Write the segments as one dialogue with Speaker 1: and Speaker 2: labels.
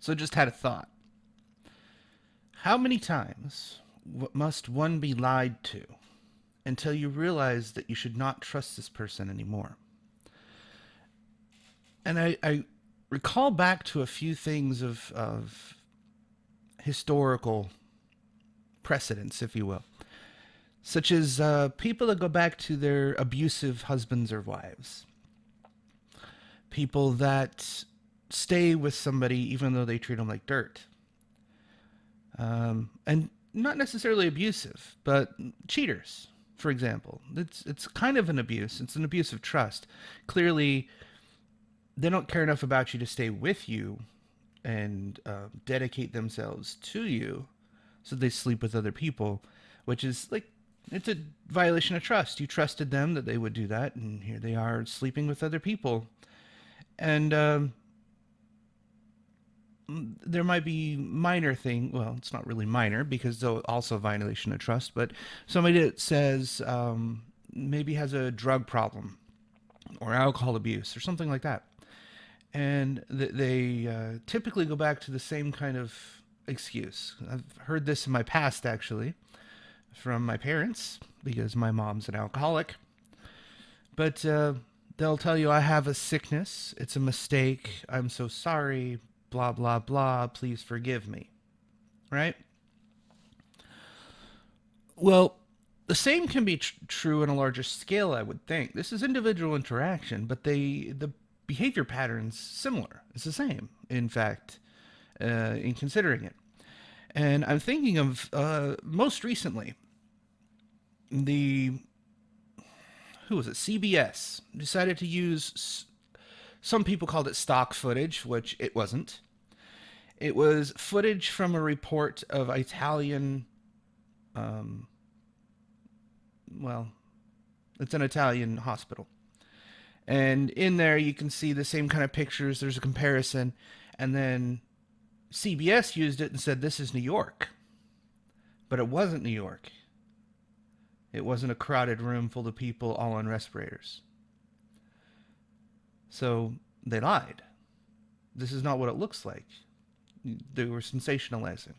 Speaker 1: So just had a thought. How many times must one be lied to until you realize that you should not trust this person anymore? And I recall back to a few things of historical precedents, if you will, such as people that go back to their abusive husbands or wives, people that stay with somebody even though they treat them like dirt, and not necessarily abusive, but cheaters, for example. It's kind of an abuse. It's an abuse of trust. Clearly, they don't care enough about you to stay with you and dedicate themselves to you, so they sleep with other people, which is like it's a violation of trust. You trusted them that they would do that, and here they are sleeping with other people. And there might be minor thing. Well, it's not really minor because it's also a violation of trust. But somebody that says maybe has a drug problem or alcohol abuse or something like that, and they typically go back to the same kind of excuse. I've heard this in my past actually from my parents because my mom's an alcoholic. But they'll tell you, I have a sickness. It's a mistake. I'm so sorry. Blah, blah, blah. Please forgive me. Right? Well, the same can be true on a larger scale, I would think. This is individual interaction, but the behavior patterns similar. It's the same, in fact, in considering it. And I'm thinking of most recently the who was it? CBS decided to use. Some people called it stock footage, which it wasn't. It was footage from a report of Italian. Um, well, it's an Italian hospital, and in there you can see the same kind of pictures. There's a comparison, and then CBS used it and said this is New York, but it wasn't New York. It wasn't a crowded room full of people all on respirators. So they lied. This is not what it looks like. They were sensationalizing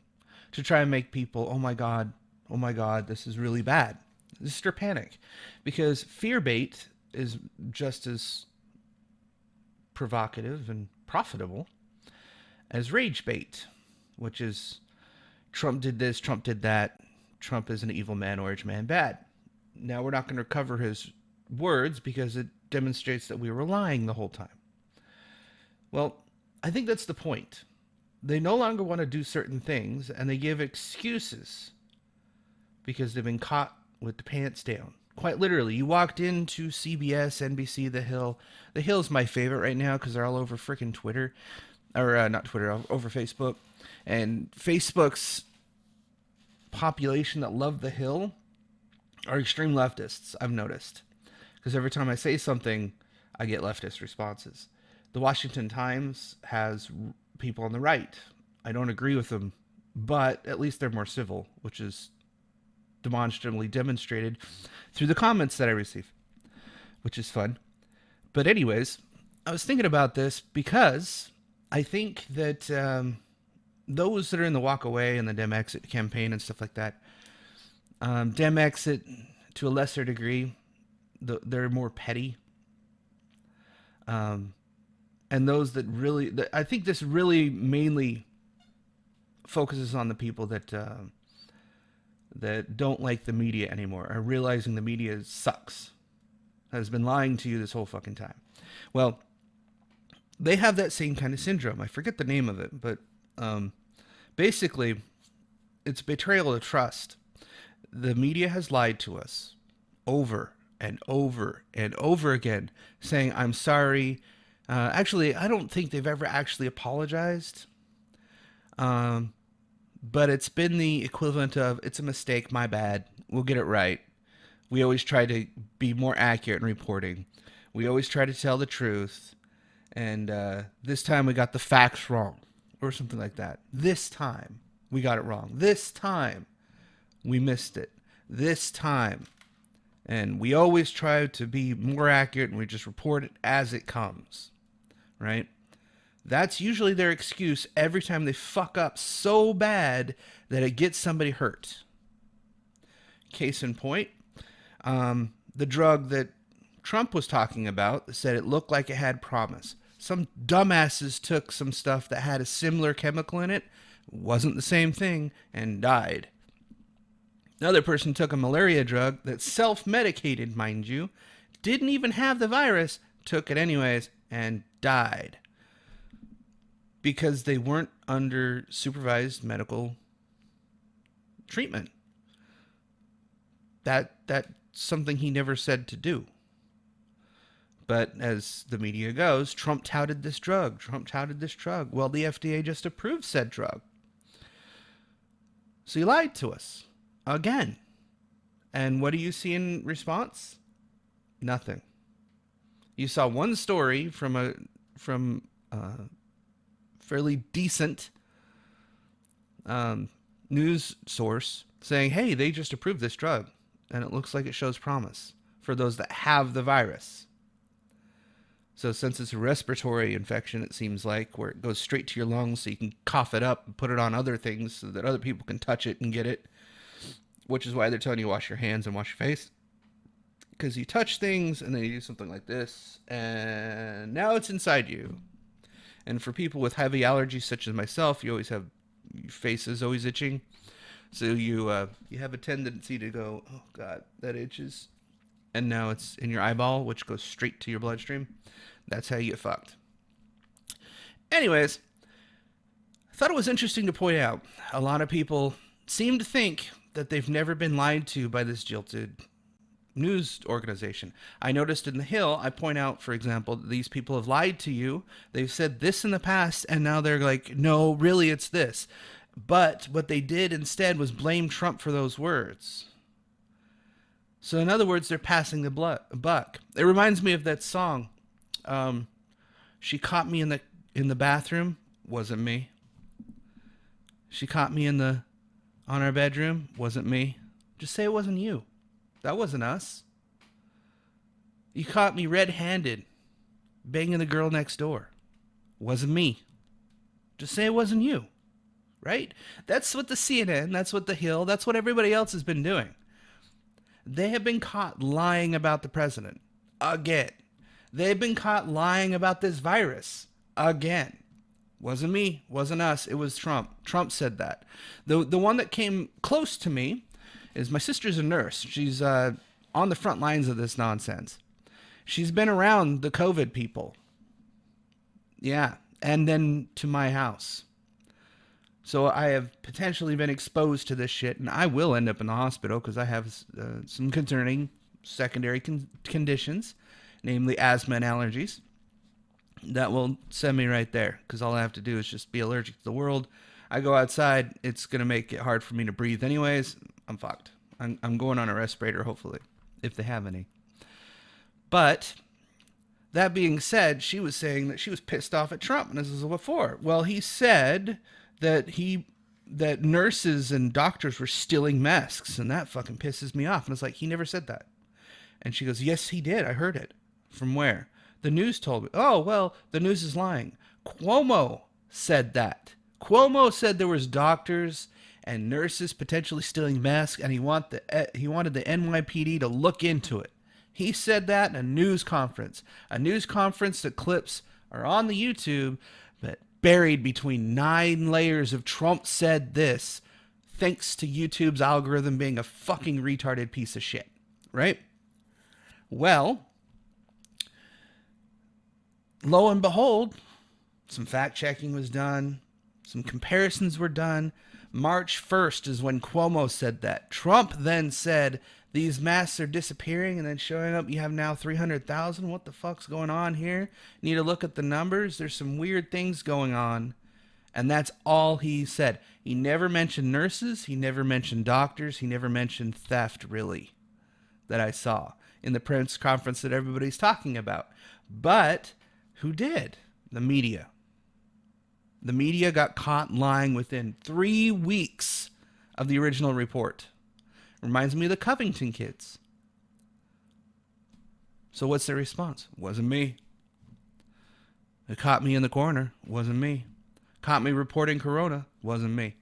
Speaker 1: to try and make people, oh my God, this is really bad. This is stir panic. Because fear bait is just as provocative and profitable as rage bait, which is Trump did this, Trump did that, Trump is an evil man, orange man bad. Now we're not going to cover his words because it demonstrates that we were lying the whole time. Well, I think that's the point. They no longer want to do certain things and they give excuses because they've been caught with the pants down. Quite literally, you walked into CBS, NBC, The Hill. The Hill's my favorite right now because they're all over freaking Twitter. Or not Twitter, over Facebook. And Facebook's population that love The Hill are extreme leftists, I've noticed. Because every time I say something, I get leftist responses. The Washington Times has people on the right. I don't agree with them, but at least they're more civil, which is demonstrably demonstrated through the comments that I receive, which is fun. But anyways, I was thinking about this because I think that those that are in the walk away and the Dem exit campaign and stuff like that, Dem exit to a lesser degree, they're more petty. And those that really, I think this really mainly focuses on the people that that don't like the media anymore, are realizing the media sucks, has been lying to you this whole fucking time. Well, they have that same kind of syndrome. I forget the name of it, but basically, it's betrayal of trust. The media has lied to us over and over and over again, saying, I'm sorry. Actually, I don't think they've ever actually apologized. But it's been the equivalent of, it's a mistake, my bad. We'll get it right. We always try to be more accurate in reporting. We always try to tell the truth. And this time we got the facts wrong. Or something like that. This time we got it wrong. This time we missed it. This time. And we always try to be more accurate and we just report it as it comes. Right? That's usually their excuse every time they fuck up so bad that it gets somebody hurt. Case in point, the drug that Trump was talking about said it looked like it had promise. Some dumbasses took some stuff that had a similar chemical in it, wasn't the same thing, and died. Another person took a malaria drug that self-medicated, mind you, didn't even have the virus, took it anyways, and died. Because they weren't under supervised medical treatment. That's something he never said to do. But as the media goes, Trump touted this drug. Trump touted this drug. Well, the FDA just approved said drug. So he lied to us. Again. And what do you see in response? Nothing. You saw one story from a fairly decent news source saying, hey, they just approved this drug. And it looks like it shows promise for those that have the virus. So since it's a respiratory infection, it seems like, where it goes straight to your lungs so you can cough it up and put it on other things so that other people can touch it and get it, which is why they're telling you to wash your hands and wash your face. Because you touch things and then you do something like this, and now it's inside you. And for people with heavy allergies such as myself, you always have, your face is always itching. So you have a tendency to go, oh God, that itches. And now it's in your eyeball, which goes straight to your bloodstream. That's how you get fucked. Anyways, I thought it was interesting to point out, a lot of people seem to think that they've never been lied to by this jilted news organization. I noticed in The Hill, I point out, for example, these people have lied to you. They've said this in the past, and now they're like, no, really, it's this. But what they did instead was blame Trump for those words. So in other words, they're passing the buck. It reminds me of that song. She caught me in the bathroom. Wasn't me. She caught me on our bedroom. Wasn't me. Just say it wasn't you. That wasn't us. You caught me red-handed, banging the girl next door. Wasn't me. Just say it wasn't you. Right? That's what the CNN, that's what The Hill, that's what everybody else has been doing. They have been caught lying about the president. Again. They've been caught lying about this virus. Again. Wasn't me. Wasn't us. It was Trump. Trump said that. The one that came close to me is my sister's a nurse. She's on the front lines of this nonsense. She's been around the COVID people. Yeah. And then to my house. So I have potentially been exposed to this shit, and I will end up in the hospital because I have some concerning secondary conditions, namely asthma and allergies. That will send me right there because all I have to do is just be allergic to the world. I go outside, it's going to make it hard for me to breathe anyways. I'm fucked. I'm going on a respirator, hopefully, if they have any. But that being said, she was saying that she was pissed off at Trump, and this is before. Well, he said that nurses and doctors were stealing masks, and that fucking pisses me off. And it's like, he never said that. And she goes, yes, he did. I heard it. From where? The news told me. Oh, well, the news is lying. Cuomo said that. Cuomo said there was doctors and nurses potentially stealing masks, and he wanted the NYPD to look into it. He said that in a news conference. A news conference that clips are on the YouTube, but buried between 9 layers of Trump said this, thanks to YouTube's algorithm being a fucking retarded piece of shit. Right? Well, lo and behold, some fact checking was done. Some comparisons were done. March 1st is when Cuomo said that. Trump then said, these masks are disappearing and then showing up. You have now 300,000. What the fuck's going on here? Need to look at the numbers. There's some weird things going on. And that's all he said. He never mentioned nurses. He never mentioned doctors. He never mentioned theft, really, that I saw in the press conference that everybody's talking about. But who did? The media. The media got caught lying within 3 weeks of the original report. Reminds me of the Covington kids. So what's their response? Wasn't me. It caught me in the corner. Wasn't me. Caught me reporting corona. Wasn't me.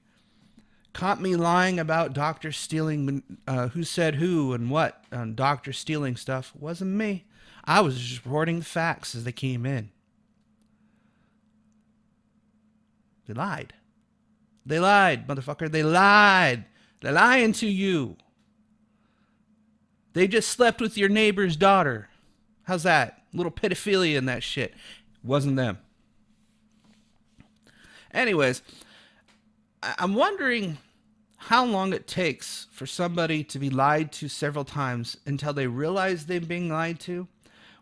Speaker 1: Caught me lying about doctors stealing who said who and what on doctors stealing stuff. Wasn't me. I was just reporting the facts as they came in. They lied. They lied, motherfucker. They lied. They're lying to you. They just slept with your neighbor's daughter. How's that? Little pedophilia and that shit. Wasn't them. Anyways, I'm wondering how long it takes for somebody to be lied to several times until they realize they've been lied to.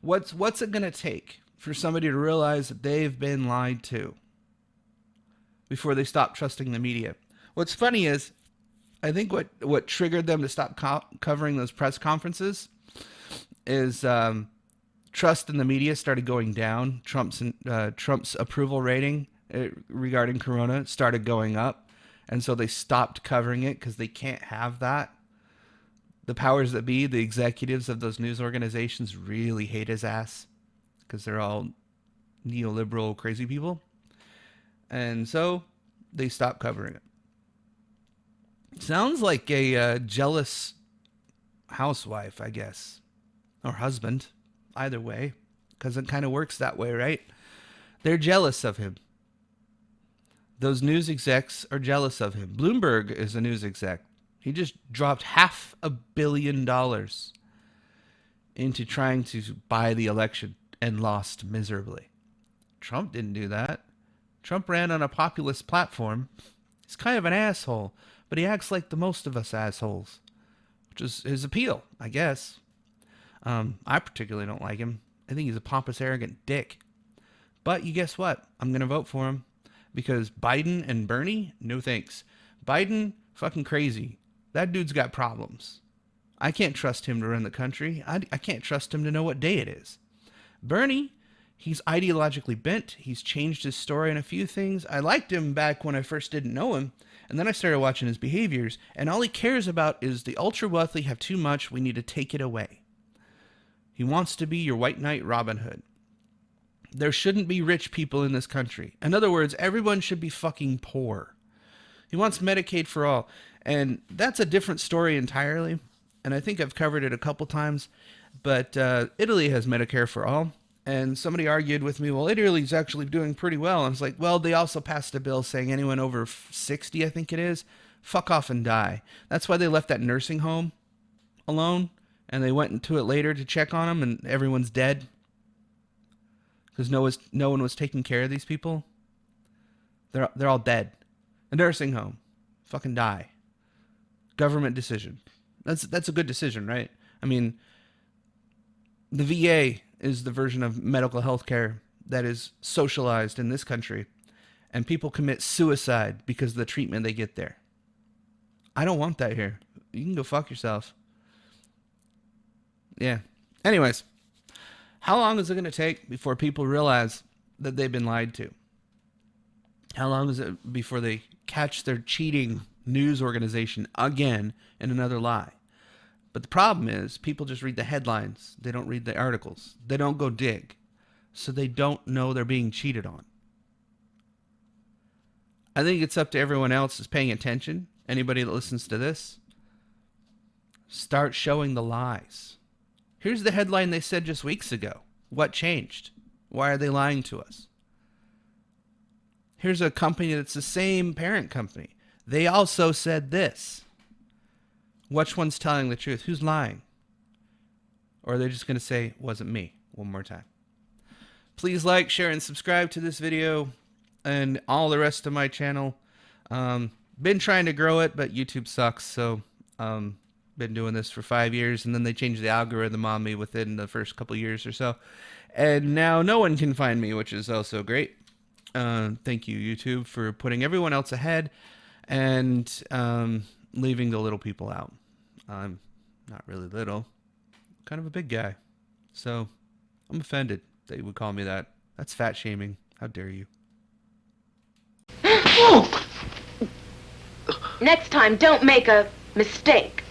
Speaker 1: What's it going to take for somebody to realize that they've been lied to before they stop trusting the media? What's funny is, I think what triggered them to stop covering those press conferences is trust in the media started going down. Trump's approval rating regarding corona started going up, and so they stopped covering it because they can't have that. The powers that be, the executives of those news organizations, really hate his ass because they're all neoliberal crazy people, and so they stopped covering it. Sounds like a jealous housewife, I guess, or husband. Either way, because it kind of works that way, right? They're jealous of him. Those news execs are jealous of him. Bloomberg is a news exec. He just dropped $500 million into trying to buy the election and lost miserably. Trump didn't do that. Trump ran on a populist platform. He's kind of an asshole, but he acts like the most of us assholes, which is his appeal, I guess. I particularly don't like him. I think he's a pompous, arrogant dick. But you guess what? I'm going to vote for him because Biden and Bernie, no thanks. Biden, fucking crazy. That dude's got problems. I can't trust him to run the country. I can't trust him to know what day it is. Bernie, he's ideologically bent. He's changed his story on a few things. I liked him back when I first didn't know him. And then I started watching his behaviors. And all he cares about is the ultra wealthy have too much. We need to take it away. He wants to be your white knight Robin Hood. There shouldn't be rich people in this country. In other words, everyone should be fucking poor. He wants Medicaid for all. And that's a different story entirely. And I think I've covered it a couple times. But Italy has Medicare for all. And somebody argued with me, well, Italy's actually doing pretty well. And I was like, well, they also passed a bill saying anyone over 60, I think it is, fuck off and die. That's why they left that nursing home alone. And they went into it later to check on them, and everyone's dead because no one was taking care of these people. They're all dead. A nursing home, fucking die. Government decision. That's a good decision, right? I mean, the VA is the version of medical health care that is socialized in this country, and people commit suicide because of the treatment they get there. I don't want that here. You can go fuck yourself. Yeah. Anyways, how long is it going to take before people realize that they've been lied to? How long is it before they catch their cheating news organization again in another lie? But the problem is people just read the headlines. They don't read the articles. They don't go dig. So they don't know they're being cheated on. I think it's up to everyone else who's paying attention. Anybody that listens to this, start showing the lies. Here's the headline they said just weeks ago. What changed? Why are they lying to us? Here's a company that's the same parent company. They also said this. Which one's telling the truth? Who's lying? Or are they just going to say, wasn't me, one more time? Please like, share, and subscribe to this video and all the rest of my channel. Been trying to grow it, but YouTube sucks, so been doing this for 5 years, and then they changed the algorithm on me within the first couple years or so, and now no one can find me, which is also great. Thank you, YouTube, for putting everyone else ahead and leaving the little people out. I'm not really little, kind of a big guy, so I'm offended that you would call me that. That's fat shaming. How dare you?
Speaker 2: Next time, don't make a mistake.